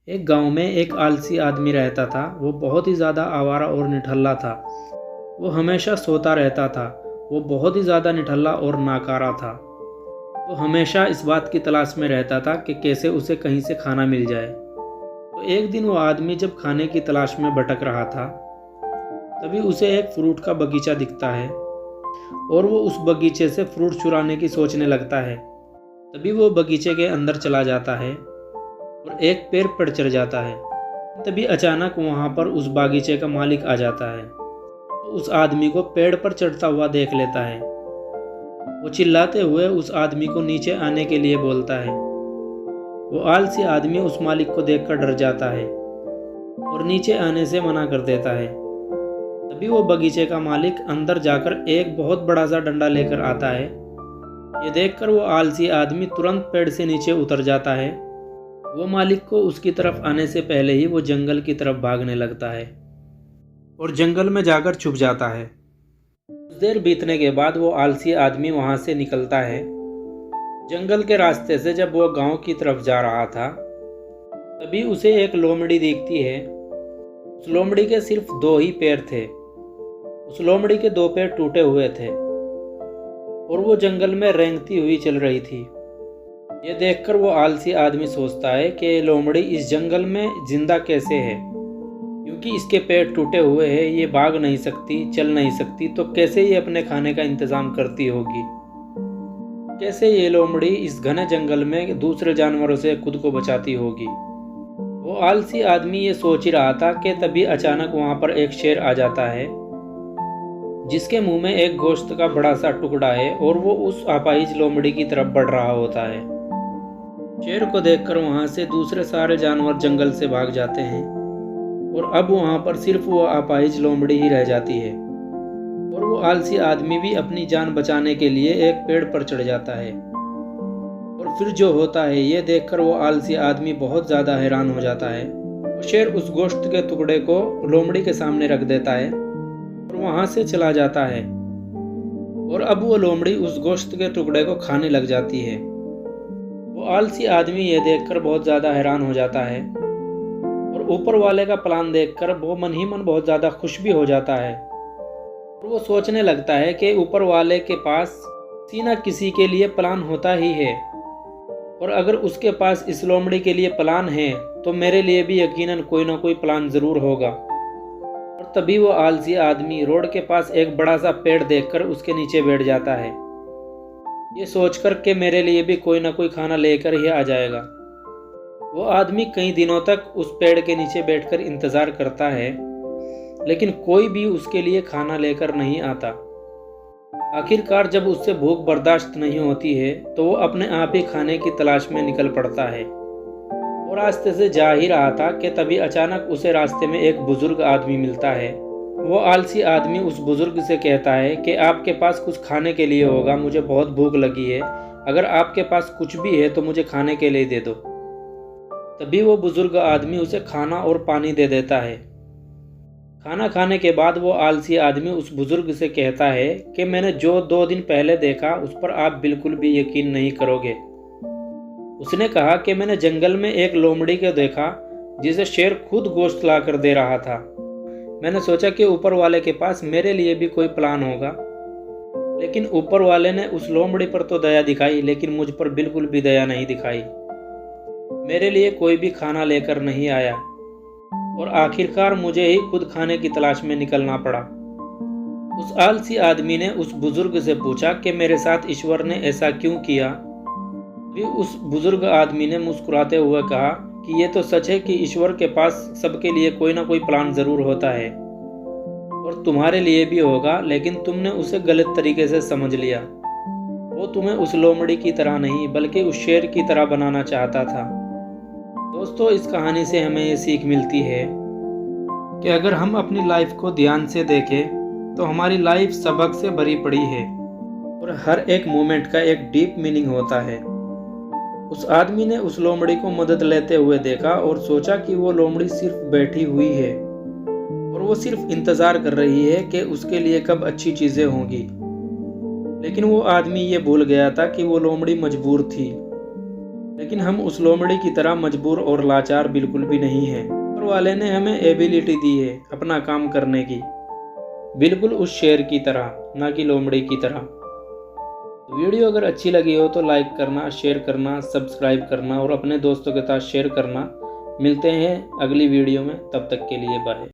एक गांव में एक आलसी आदमी रहता था। वो बहुत ही ज़्यादा आवारा और निठल्ला था। वो हमेशा सोता रहता था। वो बहुत ही ज़्यादा निठल्ला और नाकारा था। वो हमेशा इस बात की तलाश में रहता था कि कैसे उसे कहीं से खाना मिल जाए। तो एक दिन वो आदमी जब खाने की तलाश में भटक रहा था, तभी उसे एक फ्रूट का बगीचा दिखता है और वो उस बगीचे से फ्रूट चुराने की सोचने लगता है। तभी वो बगीचे के अंदर चला जाता है और एक पेड़ पर चढ़ जाता है। तभी अचानक वहाँ पर उस बागीचे का मालिक आ जाता है। तो उस आदमी को पेड़ पर चढ़ता हुआ देख लेता है। वो चिल्लाते हुए उस आदमी को नीचे आने के लिए बोलता है। वो आलसी आदमी उस मालिक को देखकर डर जाता है और नीचे आने से मना कर देता है। तभी वो बगीचे का मालिक अंदर जाकर एक बहुत बड़ा सा डंडा लेकर आता है। ये देखकर वो आलसी आदमी तुरंत पेड़ से नीचे उतर जाता है। वो मालिक को उसकी तरफ आने से पहले ही वो जंगल की तरफ भागने लगता है और जंगल में जाकर छुप जाता है। कुछ देर बीतने के बाद वो आलसी आदमी वहां से निकलता है। जंगल के रास्ते से जब वो गांव की तरफ जा रहा था, तभी उसे एक लोमड़ी दिखती है। उस लोमड़ी के सिर्फ दो ही पैर थे। उस लोमड़ी के दो पैर टूटे हुए थे और वो जंगल में रेंगती हुई चल रही थी। ये देखकर वो आलसी आदमी सोचता है कि लोमड़ी इस जंगल में जिंदा कैसे है, क्योंकि इसके पैर टूटे हुए हैं, ये भाग नहीं सकती, चल नहीं सकती, तो कैसे ये अपने खाने का इंतजाम करती होगी। कैसे ये लोमड़ी इस घने जंगल में दूसरे जानवरों से खुद को बचाती होगी। वो आलसी आदमी ये सोच ही रहा था कि तभी अचानक वहां पर एक शेर आ जाता है, जिसके मुंह में एक गोश्त का बड़ा सा टुकड़ा है और वो उस अपाहिज लोमड़ी की तरफ बढ़ रहा होता है। शेर को देखकर वहां से दूसरे सारे जानवर जंगल से भाग जाते हैं और अब वहां पर सिर्फ वो अपाहिज लोमड़ी ही रह जाती है। और वो आलसी आदमी भी अपनी जान बचाने के लिए एक पेड़ पर चढ़ जाता है। और फिर जो होता है ये देखकर वो आलसी आदमी बहुत ज़्यादा हैरान हो जाता है। वो शेर उस गोश्त के टुकड़े को लोमड़ी के सामने रख देता है और वहां से चला जाता है। और अब वो लोमड़ी उस गोश्त के टुकड़े को खाने लग जाती है। वो आलसी आदमी ये देखकर बहुत ज़्यादा हैरान हो जाता है और ऊपर वाले का प्लान देखकर वो मन ही मन बहुत ज़्यादा खुश भी हो जाता है। और वो सोचने लगता है कि ऊपर वाले के पास किसी न किसी के लिए प्लान होता ही है, और अगर उसके पास इस लोमड़ी के लिए प्लान है तो मेरे लिए भी यकीनन कोई ना कोई प्लान ज़रूर होगा। और तभी वो आलसी आदमी रोड के पास एक बड़ा सा पेड़ देखकर उसके नीचे बैठ जाता है, ये सोचकर कि मेरे लिए भी कोई ना कोई खाना लेकर ही आ जाएगा। वो आदमी कई दिनों तक उस पेड़ के नीचे बैठकर इंतज़ार करता है, लेकिन कोई भी उसके लिए खाना लेकर नहीं आता। आखिरकार जब उससे भूख बर्दाश्त नहीं होती है तो वो अपने आप ही खाने की तलाश में निकल पड़ता है। वो रास्ते से जा ही रहा था कि तभी अचानक उसे रास्ते में एक बुजुर्ग आदमी मिलता है। वो आलसी आदमी उस बुजुर्ग से कहता है कि आपके पास कुछ खाने के लिए होगा, मुझे बहुत भूख लगी है, अगर आपके पास कुछ भी है तो मुझे खाने के लिए दे दो। तभी वो बुजुर्ग आदमी उसे खाना और पानी दे देता है। खाना खाने के बाद वो आलसी आदमी उस बुजुर्ग से कहता है कि मैंने जो 2 दिन पहले देखा उस पर आप बिल्कुल भी यकीन नहीं करोगे। उसने कहा कि मैंने जंगल में एक लोमड़ी को देखा जिसे शेर खुद गोश्त ला कर दे रहा था। मैंने सोचा कि ऊपर वाले के पास मेरे लिए भी कोई प्लान होगा, लेकिन ऊपर वाले ने उस लोमड़ी पर तो दया दिखाई, लेकिन मुझ पर बिल्कुल भी दया नहीं दिखाई। मेरे लिए कोई भी खाना लेकर नहीं आया और आखिरकार मुझे ही खुद खाने की तलाश में निकलना पड़ा। उस आलसी आदमी ने उस बुजुर्ग से पूछा कि मेरे साथ ईश्वर ने ऐसा क्यों किया। भी उस बुजुर्ग आदमी ने मुस्कुराते हुए कहा कि ये तो सच है कि ईश्वर के पास सबके लिए कोई ना कोई प्लान जरूर होता है और तुम्हारे लिए भी होगा, लेकिन तुमने उसे गलत तरीके से समझ लिया। वो तुम्हें उस लोमड़ी की तरह नहीं बल्कि उस शेर की तरह बनाना चाहता था। दोस्तों, इस कहानी से हमें ये सीख मिलती है कि अगर हम अपनी लाइफ को ध्यान से देखें तो हमारी लाइफ सबक से भरी पड़ी है और हर एक मोमेंट का एक डीप मीनिंग होता है। उस आदमी ने उस लोमड़ी को मदद लेते हुए देखा और सोचा कि वो लोमड़ी सिर्फ बैठी हुई है और वो सिर्फ इंतज़ार कर रही है कि उसके लिए कब अच्छी चीज़ें होंगी। लेकिन वो आदमी ये भूल गया था कि वो लोमड़ी मजबूर थी लेकिन हम उस लोमड़ी की तरह मजबूर और लाचार बिल्कुल भी नहीं हैं। ऊपर वाले ने हमें एबिलिटी दी है अपना काम करने की, बिल्कुल उस शेर की तरह, ना कि लोमड़ी की तरह। वीडियो अगर अच्छी लगी हो तो लाइक करना, शेयर करना, सब्सक्राइब करना और अपने दोस्तों के साथ शेयर करना। मिलते हैं अगली वीडियो में, तब तक के लिए बाय।